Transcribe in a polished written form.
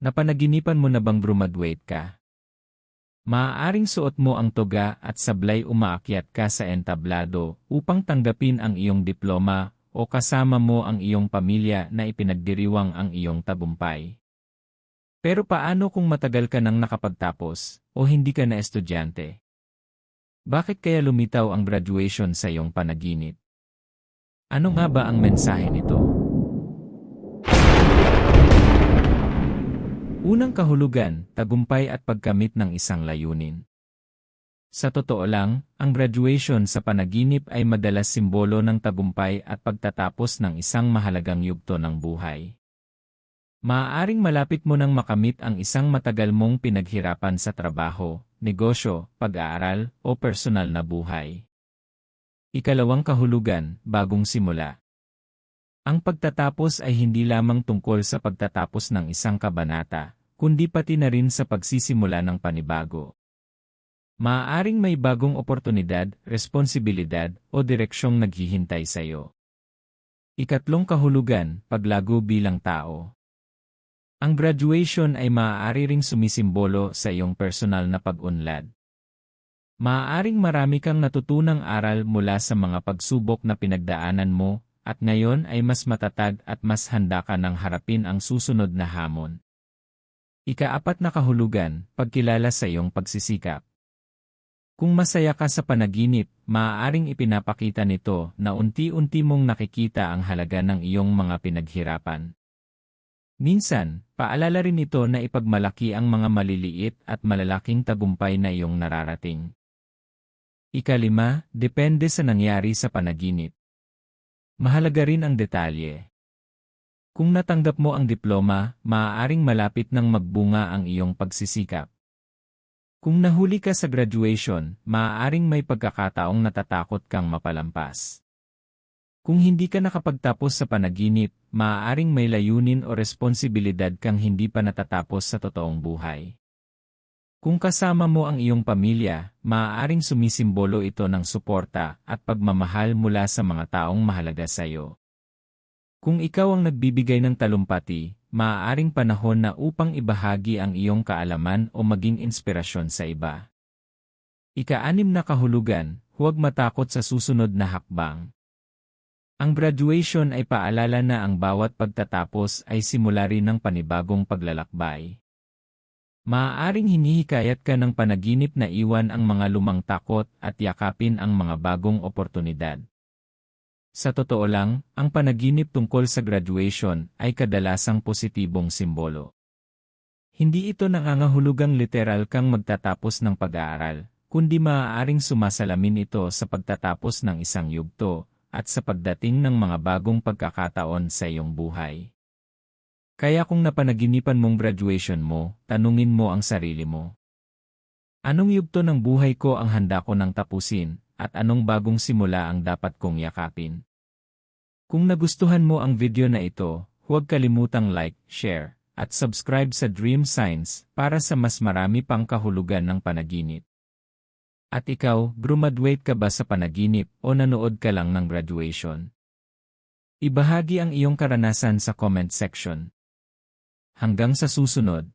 Napanaginipan mo na bang graduate ka? Maaaring suot mo ang toga at sablay umaakyat ka sa entablado upang tanggapin ang iyong diploma o kasama mo ang iyong pamilya na ipinagdiriwang ang iyong tagumpay. Pero paano kung matagal ka nang nakapagtapos o hindi ka na estudyante? Bakit kaya lumitaw ang graduation sa iyong panaginip? Ano nga ba ang mensahe nito? Unang kahulugan, tagumpay at pagkamit ng isang layunin. Sa totoo lang, ang graduation sa panaginip ay madalas simbolo ng tagumpay at pagtatapos ng isang mahalagang yugto ng buhay. Maaaring malapit mo nang makamit ang isang matagal mong pinaghirapan sa trabaho, negosyo, pag-aaral, o personal na buhay. Ikalawang kahulugan, bagong simula. Ang pagtatapos ay hindi lamang tungkol sa pagtatapos ng isang kabanata, kundi pati na rin sa pagsisimula ng panibago. Maaaring may bagong oportunidad, responsibilidad, o direksyong naghihintay sa iyo. Ikatlong kahulugan, paglago bilang tao. Ang graduation ay maaari ring sumisimbolo sa iyong personal na pag-unlad. Maaaring marami kang natutunang aral mula sa mga pagsubok na pinagdaanan mo, at ngayon ay mas matatag at mas handa ka nang harapin ang susunod na hamon. Ikaapat na kahulugan, pagkilala sa iyong pagsisikap. Kung masaya ka sa panaginip, maaaring ipinapakita nito na unti-unti mong nakikita ang halaga ng iyong mga pinaghirapan. Minsan, paalala rin ito na ipagmalaki ang mga maliliit at malalaking tagumpay na iyong nararating. Ikalima, depende sa nangyari sa panaginip. Mahalaga rin ang detalye. Kung natanggap mo ang diploma, maaaring malapit nang magbunga ang iyong pagsisikap. Kung nahuli ka sa graduation, maaaring may pagkakataong natatakot kang mapalampas. Kung hindi ka nakapagtapos sa panaginip, maaaring may layunin o responsibilidad kang hindi pa natatapos sa totoong buhay. Kung kasama mo ang iyong pamilya, maaaring sumisimbolo ito ng suporta at pagmamahal mula sa mga taong mahalaga sa iyo. Kung ikaw ang nagbibigay ng talumpati, maaaring panahon na upang ibahagi ang iyong kaalaman o maging inspirasyon sa iba. Ika-6 na kahulugan, huwag matakot sa susunod na hakbang. Ang graduation ay paalala na ang bawat pagtatapos ay simula rin ng panibagong paglalakbay. Maaaring hinihikayat ka ng panaginip na iwan ang mga lumang takot at yakapin ang mga bagong oportunidad. Sa totoo lang, ang panaginip tungkol sa graduation ay kadalasang positibong simbolo. Hindi ito nangangahulugang literal kang magtatapos ng pag-aaral, kundi maaaring sumasalamin ito sa pagtatapos ng isang yugto at sa pagdating ng mga bagong pagkakataon sa iyong buhay. Kaya kung napanaginipan mong graduation mo, tanungin mo ang sarili mo. Anong yugto ng buhay ko ang handa ko nang tapusin, at anong bagong simula ang dapat kong yakapin? Kung nagustuhan mo ang video na ito, huwag kalimutang like, share, at subscribe sa Dream Science para sa mas marami pang kahulugan ng panaginip. At ikaw, graduate ka ba sa panaginip o nanood ka lang ng graduation? Ibahagi ang iyong karanasan sa comment section. Hanggang sa susunod.